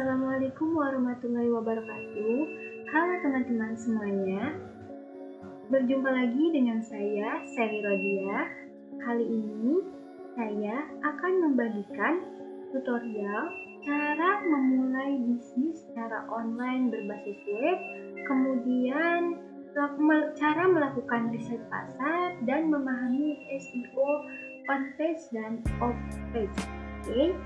Assalamualaikum warahmatullahi wabarakatuh. Halo teman-teman semuanya, berjumpa lagi dengan saya, Sally Rodia. Kali ini saya akan membagikan tutorial cara memulai bisnis secara online berbasis web, kemudian cara melakukan riset pasar dan memahami SEO on page dan off page. Oke.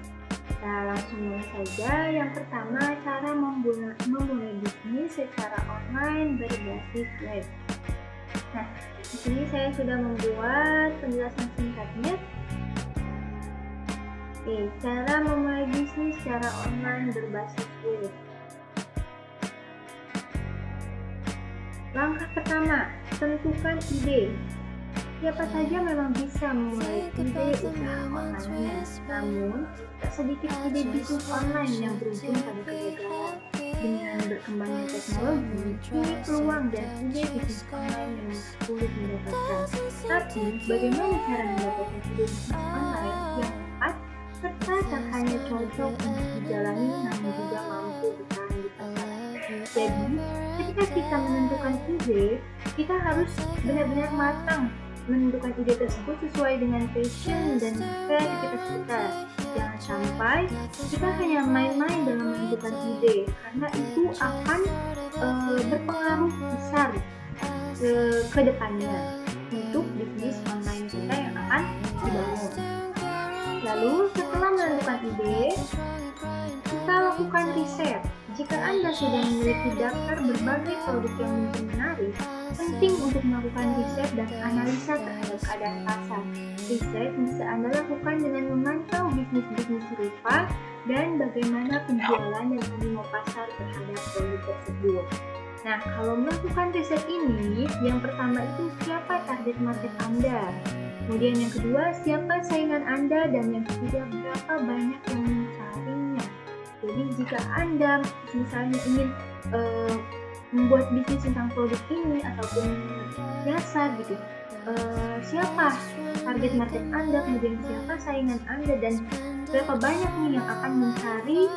Kita langsung mulai saja. Yang pertama, cara memulai bisnis secara online berbasis web. Nah, di sini saya sudah membuat penjelasan singkatnya. Oke, cara memulai bisnis secara online berbasis web. Langkah pertama, tentukan ide. Siapa saja memang bisa memulai ide usaha online, namun tak sedikit ide bisnis online yang berujung pada kegagalan. Dengan berkembangnya teknologi, kini peluang dan ide bisnis online memang sulit mendapatkan. Tapi, bagaimana cara mendapatkan ide bisnis online yang tepat, serta tak hanya cocok untuk dijalani, namun juga mampu bertahan di pasar. Jadi, ketika kita menentukan ide, kita harus benar-benar matang menentukan ide tersebut sesuai dengan passion dan kreativitas kita. Jangan sampai kita hanya main-main dalam menentukan ide, karena itu akan berpengaruh besar ke depannya untuk bisnis online kita yang akan dibangun. Lalu setelah menentukan ide, kita lakukan riset. Jika Anda sudah memiliki daftar berbagai produk yang mungkin menarik, penting untuk melakukan riset dan analisa terhadap keadaan pasar. Riset bisa Anda lakukan dengan memantau bisnis-bisnis serupa dan bagaimana penjualan dan animo pasar terhadap produk tersebut. Nah, kalau melakukan riset ini, yang pertama itu siapa target market Anda. Kemudian yang kedua, siapa saingan Anda, dan yang ketiga, berapa banyak yang mencarinya. Jadi jika Anda misalnya ingin membuat bisnis tentang produk ini ataupun jasa gitu, siapa target market Anda, kemudian siapa saingan Anda, dan berapa banyak nih yang akan mencari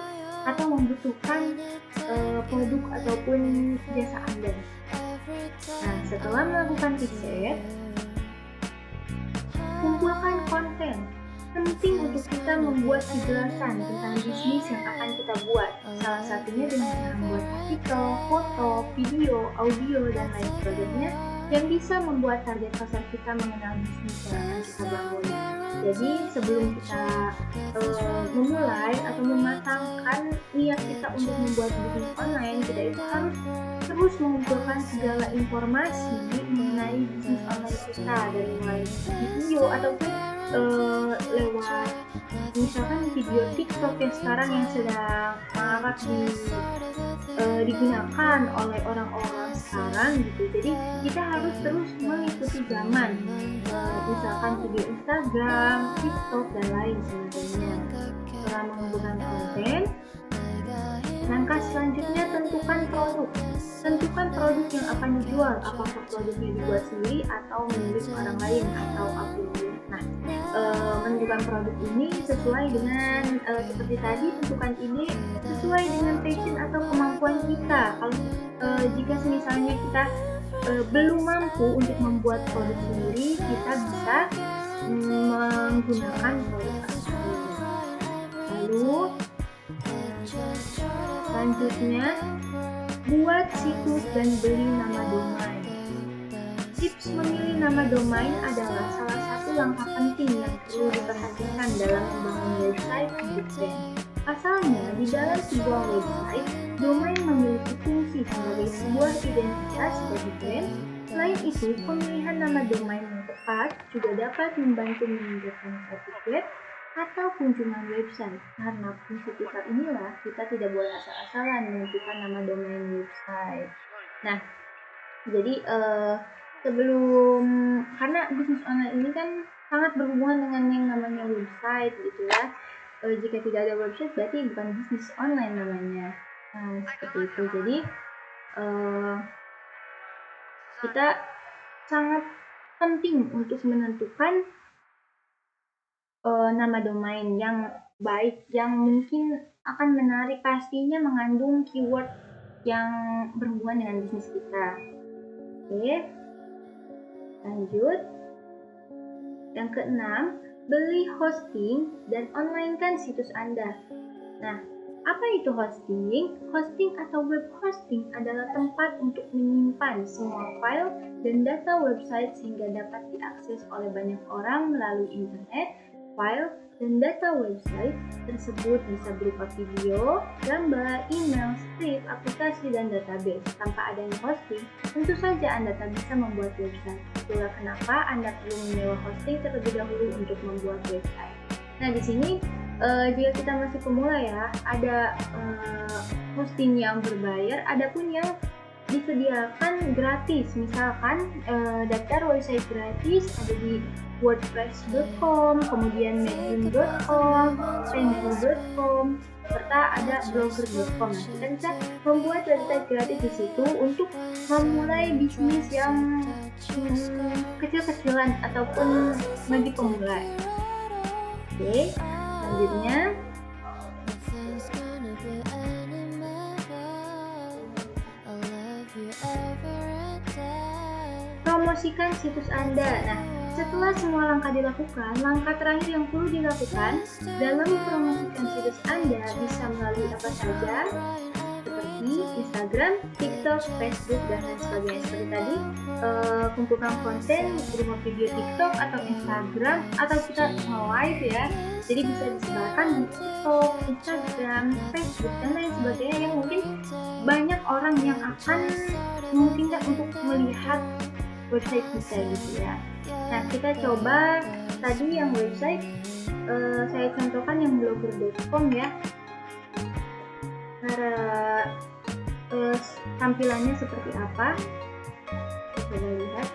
atau membutuhkan produk ataupun jasa Anda. Nah, setelah melakukan riset, kumpulkan konten. Penting untuk kita membuat kejelasan tentang bisnis yang akan kita buat. Salah satunya dengan membuat artikel, foto, video, audio, dan lain sebagainya yang bisa membuat target pasar kita mengenal bisnis yang akan kita bangun. Jadi sebelum kita memulai atau mematangkan niat kita untuk membuat bisnis online, kita itu harus terus mengumpulkan segala informasi mengenai bisnis online kita, dari mulai video ataupun lewat misalkan video TikTok yang sekarang yang sedang marak digunakan oleh orang-orang sekarang gitu. Jadi kita harus terus mengikuti zaman, misalkan video Instagram, TikTok, dan lain sebagainya. Setelah mengumpulkan konten, langkah selanjutnya tentukan produk. Tentukan produk yang akan dijual, apakah produknya dibuat sendiri atau milik orang lain atau apapun. Nah, menentukan produk ini sesuai dengan seperti tadi, tentukan ide sesuai dengan passion atau kemampuan kita. Kalau jika misalnya kita belum mampu untuk membuat produk sendiri, kita bisa menggunakan produk tersebut. Lalu selanjutnya, buat situs dan beli nama domain. Tips memilih nama domain adalah salah satu langkah penting yang perlu diperhatikan dalam membangun website untuk brand. Pasalnya, di dalam sebuah website, domain memiliki fungsi sebagai sebuah identitas bagi brand. Selain itu, pemilihan nama domain yang tepat juga dapat membantu meningkatkan traffic web atau kunjungan website. Karena fungsi kita inilah, kita tidak boleh asal-asalan menentukan nama domain website. Nah, jadi karena bisnis online ini kan sangat berhubungan dengan yang namanya website gitu ya. Jika tidak ada website berarti bukan bisnis online namanya. Nah, seperti itu. Jadi kita sangat penting untuk menentukan nama domain yang baik, yang mungkin akan menarik, pastinya mengandung keyword yang berhubungan dengan bisnis kita. Oke, lanjut. Yang keenam, beli hosting dan online-kan situs Anda. Nah, apa itu hosting? Hosting atau web hosting adalah tempat untuk menyimpan semua file dan data website sehingga dapat diakses oleh banyak orang melalui internet. File dan data website tersebut bisa berupa video, gambar, email, script, aplikasi, dan database. Tanpa adanya hosting, tentu saja Anda tak bisa membuat website. Itulah kenapa Anda perlu menyewa hosting terlebih dahulu untuk membuat website. Nah, di sini jika kita masih pemula ya, ada hosting yang berbayar, ada pun yang disediakan gratis. Misalkan daftar website gratis ada di wordpress.com, kemudian medium.com, pengu.com, serta ada blogger.com. Nah, kita bisa membuat website gratis di situ untuk memulai bisnis yang kecil-kecilan ataupun bagi pemula. Oke, selanjutnya promosikan situs Anda. Nah, setelah semua langkah dilakukan, langkah terakhir yang perlu dilakukan dalam mempromosikan situs Anda bisa melalui apa saja, seperti Instagram, TikTok, Facebook, dan lain sebagainya. Seperti tadi, kumpulkan konten berupa video TikTok atau Instagram, atau kita nge-live ya. Jadi bisa disebarkan di TikTok, Instagram, Facebook, dan lain sebagainya yang mungkin banyak orang yang akan memungkinkan untuk melihat website kita gitu ya. Nah, kita coba tadi yang website saya contohkan yang blogger.com ya. Cara tampilannya seperti apa? Coba lihat.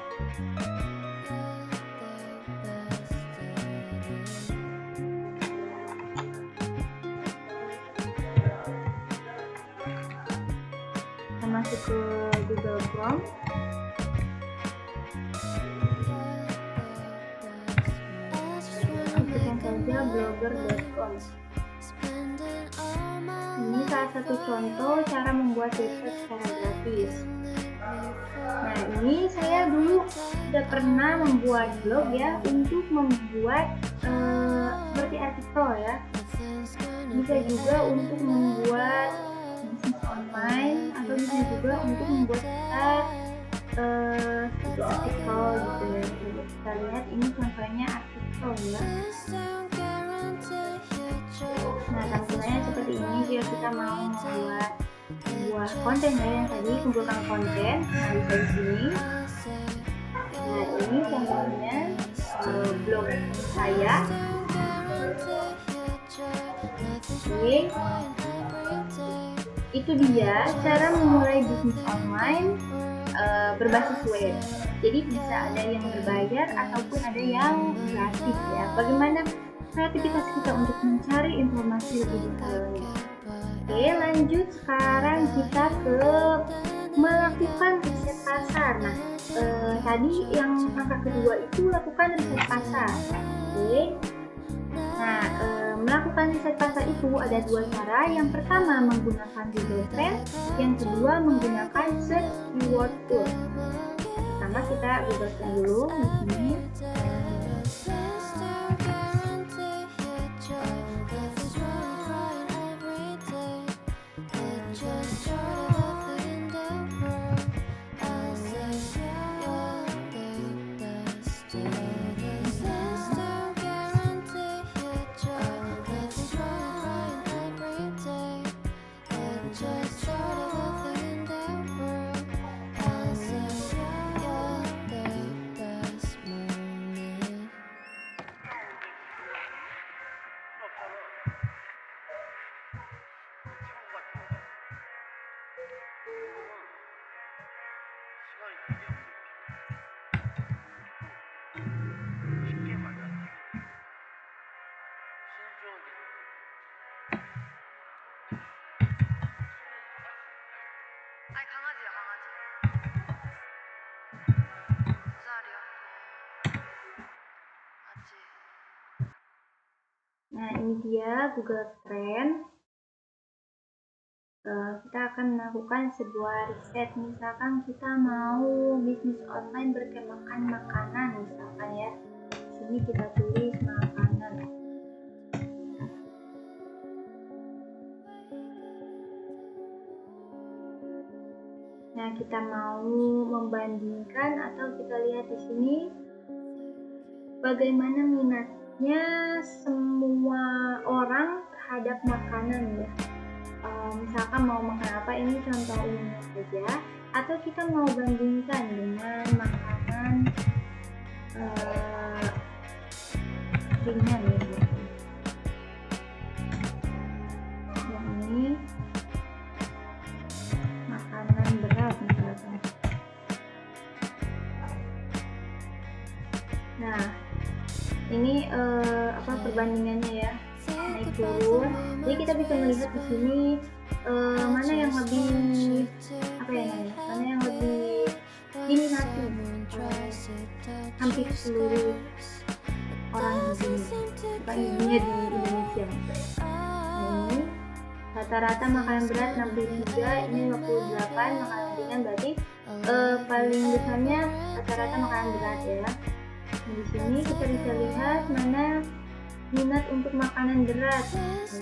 Kita masuk ke Google Chrome. Ketikkan saja blogger.com. Ini salah satu contoh cara membuat website secara gratis. Nah, ini saya dulu sudah pernah membuat blog ya, untuk membuat seperti artikel ya. Bisa juga untuk membuat bisnis online, atau bisa juga untuk membuat kita artikel gitu ya. Kita lihat ini contohnya artikel ya. Nah, tampilannya seperti ini jika kita mau membuat sebuah konten ya, yang tadi kumpulkan konten. Nah, bisa di sini. Nah, ini contohnya blog saya. Oke, itu dia cara memulai bisnis online berbasis web. Jadi bisa ada yang berbayar ataupun ada yang gratis ya. Bagaimana kreativitas kita untuk mencari informasi lebih detail. Oke, lanjut sekarang kita ke melakukan riset pasar. Nah, tadi yang angka kedua itu lakukan riset pasar. Oke. Nah, melakukan riset pasar itu ada dua cara. Yang pertama menggunakan Google Trends, yang kedua menggunakan search keyword tool. Pertama kita Google Trends dulu di sini. Nah, ini dia Google Trends. kita akan melakukan sebuah riset. Misalkan kita mau bisnis online bertemakan makanan, misalkan ya. Sini kita tulis makanan. Nah, kita mau membandingkan atau kita lihat di sini bagaimana minatnya semua orang terhadap makanan ya. Misalkan mau makan apa, ini contoh umumnya saja, atau kita mau bandingkan dengan makanan ringan ya. Yang ini makanan berat misalkan. Nah, ini perbandingannya ya, naik turun. Jadi kita bisa melihat di sini mana yang lebih mana yang lebih diminati hampir seluruh orang di dunia, bukan di dunia, di Indonesia maksudnya. Nah, ini rata-rata makanan berat 63, ini 58, makanan ringan berarti paling besarnya rata-rata makanan berat ya. Nah, di sini kita bisa lihat mana minat untuk makanan berat.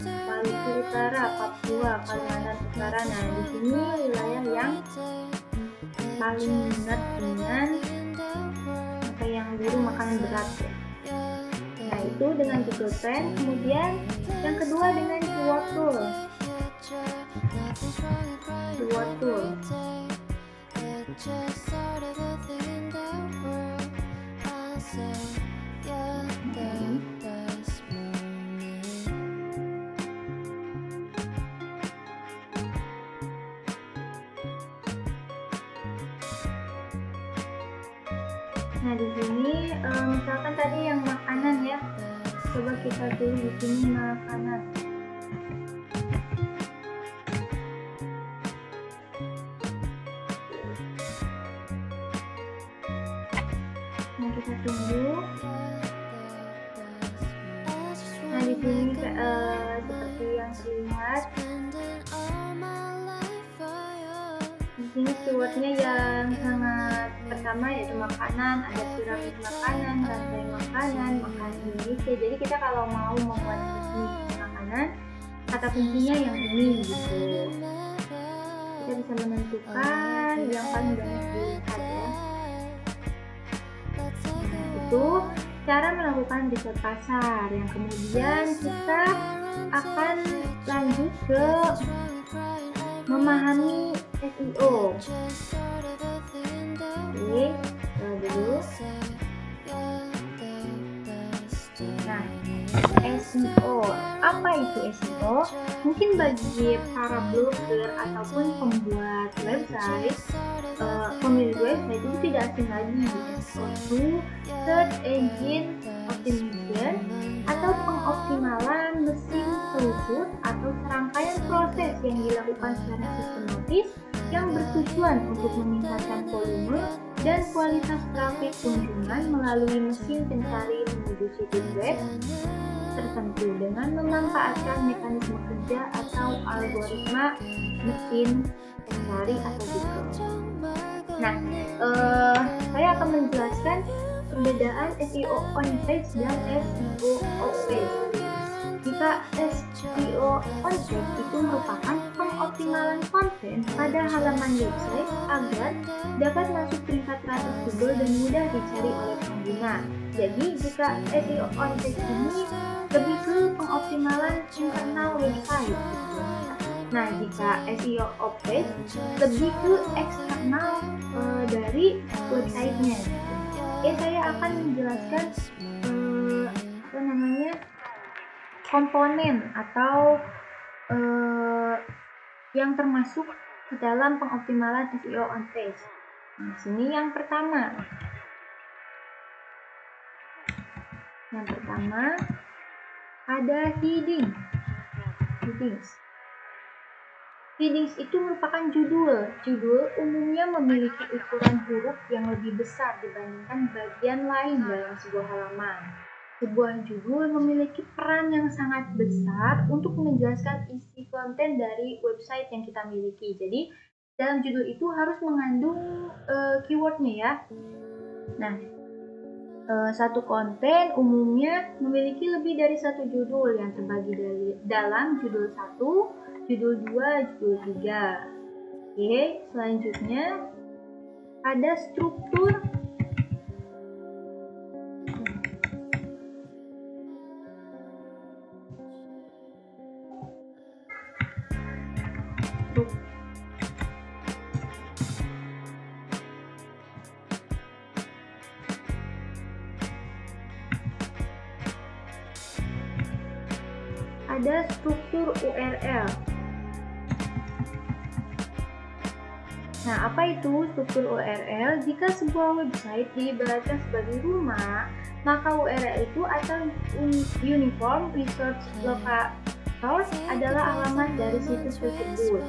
Maluku Utara, Papua, Kalimantan Utara. Nah, di sini wilayah yang paling minat dengan yang buru makanan berat ya. Nah, itu dengan Google Trend. Kemudian yang kedua dengan Keyword Tool. Nah, di sini misalkan tadi yang makanan ya. Coba kita tulis di sini makanan. Nah, kita tunggu. Nah, di sini seperti yang terlihat, di sini keywordnya yang sangat pertama yaitu makanan, ada piramid makanan, rantai makanan, makanan Indonesia. Jadi kita kalau mau membuat bisnis makanan, kata kuncinya yang ini gitu. Kita bisa menentukan yang paling banyak dilihat ya. Itu cara melakukan riset pasar. Yang kemudian kita akan lanjut ke memahami SEO. Oke, dulu. Nah, SEO. Apa itu SEO? Mungkin bagi para blogger ataupun pembuat website, pemilik website itu tidak asing lagi. SEO itu Search Engine Optimization atau pengoptimalan mesin telusur atau serangkaian proses yang dilakukan secara sistematis yang bertujuan untuk meningkatkan volume dan kualitas trafik kunjungan melalui mesin pencari menuju situs web tertentu dengan memanfaatkan mekanisme kerja atau algoritma mesin pencari atau Google. Nah, saya akan menjelaskan perbedaan SEO on page dan SEO off page. Jika SEO on page itu merupakan pengoptimalan konten pada halaman website agar dapat masuk peringkat teratas Google dan mudah dicari oleh pengguna. Jadi jika SEO on page ini lebih ke pengoptimalan internal website. Nah, jika SEO off page lebih ke eksternal dari websitenya. Saya akan menjelaskan komponen atau yang termasuk ke dalam pengoptimalan SEO on page. Nah, sini yang pertama. Yang pertama ada headings. Headings itu merupakan judul. Judul umumnya memiliki ukuran huruf yang lebih besar dibandingkan bagian lain dalam sebuah halaman. Sebuah judul memiliki peran yang sangat besar untuk menjelaskan isi konten dari website yang kita miliki. Jadi, dalam judul itu harus mengandung keywordnya ya. Nah, satu konten umumnya memiliki lebih dari satu judul yang terbagi dalam judul 1, judul 2, judul 3. Oke, selanjutnya ada struktur URL. Nah, apa itu struktur URL? Jika sebuah website diibaratkan sebagai rumah, maka URL itu atau Uniform Resource Locator adalah alamat dari situs tersebut.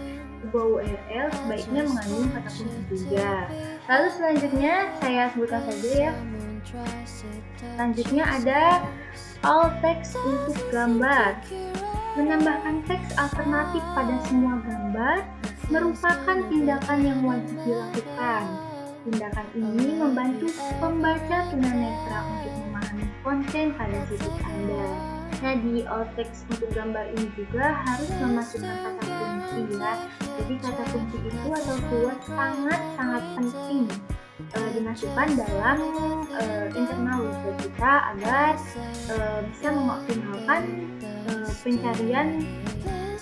Sebuah URL sebaiknya mengandung kata kunci juga. Lalu selanjutnya saya sebutkan saja ya. Selanjutnya ada alt text untuk gambar. Menambahkan teks alternatif pada semua gambar merupakan tindakan yang wajib dilakukan. Tindakan ini membantu pembaca tunanetra untuk memahami konten pada situs Anda. Nah, di alt text untuk gambar ini juga harus memasukkan kata kunci ya. Jadi kata kunci itu atau keyword sangat penting dimasukkan dalam internal website kita agar bisa mengoptimalkan pencarian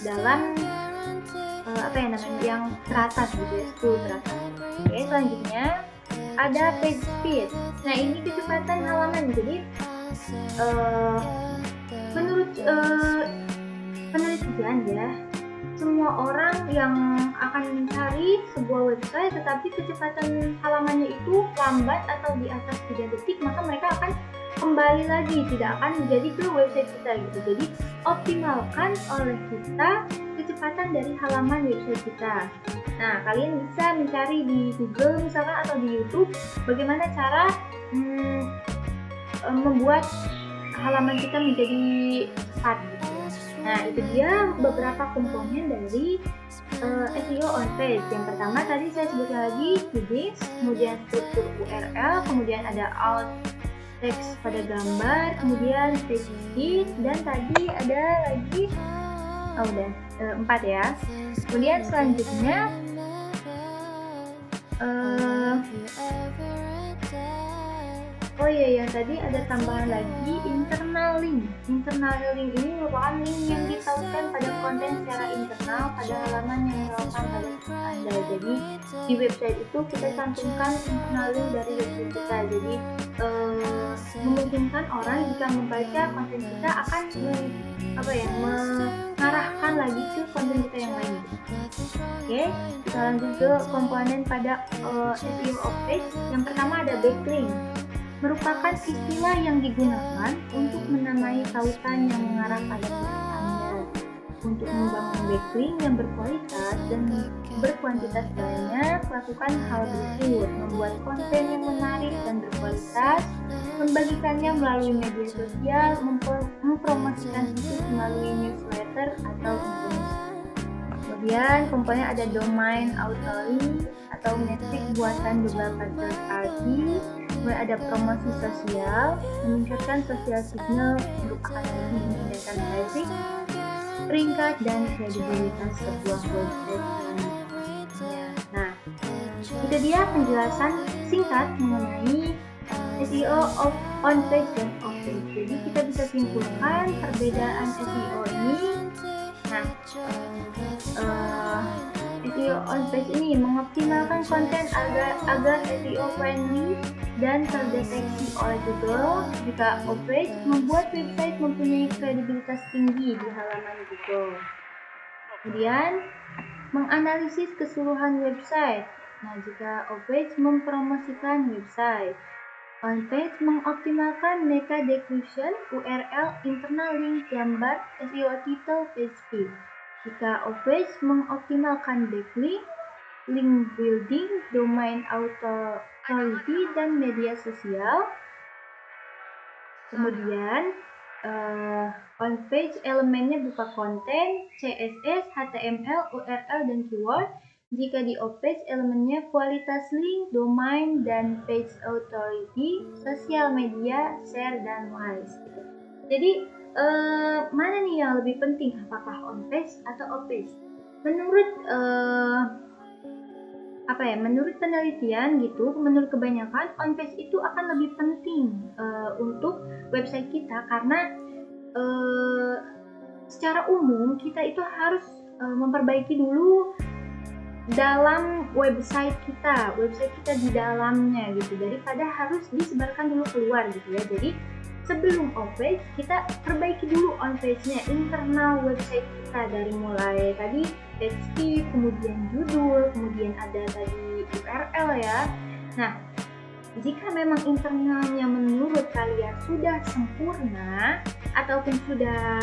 dalam yang teratas gitu ya, 10 teratas. Oke, selanjutnya ada page speed. Nah, ini kecepatan halaman. Jadi menurut penelitian ya, semua orang yang akan mencari sebuah website tetapi kecepatan halamannya itu lambat atau di atas 3 detik, maka mereka akan kembali lagi, tidak akan menjadi ke website kita gitu. Jadi optimalkan oleh kita kecepatan dari halaman website kita. Nah, kalian bisa mencari di Google misalkan atau di YouTube bagaimana cara membuat halaman kita menjadi cepat gitu. Nah, itu dia beberapa komponen dari SEO on page. Yang pertama tadi saya sebutkan lagi headings, kemudian struktur URL, kemudian ada alt teks pada gambar, kemudian page speed, dan tadi ada lagi udah 4 ya. Kemudian selanjutnya tadi ada tambahan lagi internal link. Internal link ini merupakan link yang ditautkan pada konten secara internal pada halaman yang relevan pada Anda. Jadi di website itu kita cantumkan internal link dari website kita. Jadi memungkinkan orang jika membaca konten kita akan mengarahkan lagi ke konten kita yang lain. Oke, kita lanjut ke komponen pada SEO of page. Yang pertama ada backlink. Merupakan istilah yang digunakan untuk menamai tautan yang mengarah pada situs Anda. Untuk membangun backlink yang berkualitas dan berkuantitas banyak, lakukan hal berikut: membuat konten yang menarik dan berkualitas, membagikannya melalui media sosial, mempromosikan situs melalui newsletter atau informasi. Kemudian komponen ada domain authority atau metrik buatan beberapa third party. Kemudian ada promosi sosial, meningkatkan social signal untuk akan meningkatkan traffic, peringkat dan kredibilitas sebuah website selanjutnya. Nah, itu dia penjelasan singkat mengenai SEO on page dan off page. Jadi kita bisa simpulkan perbedaan SEO ini. Nah, SEO on page ini mengoptimalkan konten agar SEO friendly dan terdeteksi oleh Google. Jika off page membuat website mempunyai kredibilitas tinggi di halaman Google. Kemudian menganalisis keseluruhan website. Nah, jika off page mempromosikan website. On page mengoptimalkan meta description, URL, internal link, gambar, SEO title, page speed. Jika off page mengoptimalkan backlink, link building, domain authority, dan media sosial. Kemudian on page elemennya berupa konten, CSS, HTML, URL, dan keyword. Jika di off page elemennya kualitas link, domain, dan page authority, sosial media, share, dan likes. Jadi mana nih yang lebih penting, apakah on page atau off page? Menurut penelitian gitu, menurut kebanyakan on page itu akan lebih penting untuk website kita karena secara umum kita itu harus memperbaiki dulu dalam website kita di dalamnya gitu, daripada harus disebarkan dulu keluar gitu ya. Jadi sebelum off page kita perbaiki dulu on page-nya, internal website kita, dari mulai tadi deskripsi, kemudian judul, kemudian ada tadi URL ya. Nah, jika memang internalnya menurut kalian sudah sempurna ataupun sudah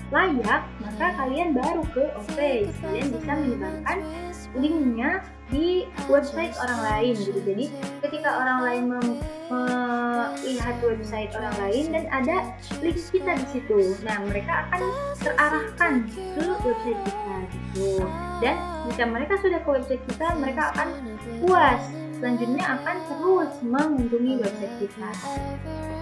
layak, maka kalian baru ke off page. Kalian bisa menyebarkan linknya di website orang lain gitu. Jadi ketika orang lain melihat website orang lain dan ada link kita di situ, nah mereka akan terarahkan ke website kita gitu. Dan jika mereka sudah ke website kita, mereka akan puas, selanjutnya akan terus mengunjungi website kita.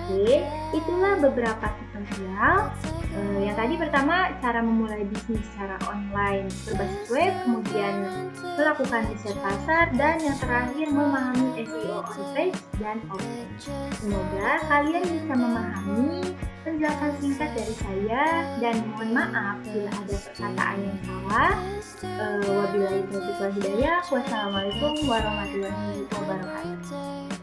Oke, itulah beberapa tutorial. Yang tadi pertama, cara memulai bisnis secara online berbasis web, kemudian melakukan riset pasar, dan yang terakhir memahami SEO on page dan off page. Semoga kalian bisa memahami penjelasan singkat dari saya, dan mohon maaf bila ada perkataan yang salah. Wabillahi taufiq wal hidayah. Wassalamualaikum warahmatullahi wabarakatuh.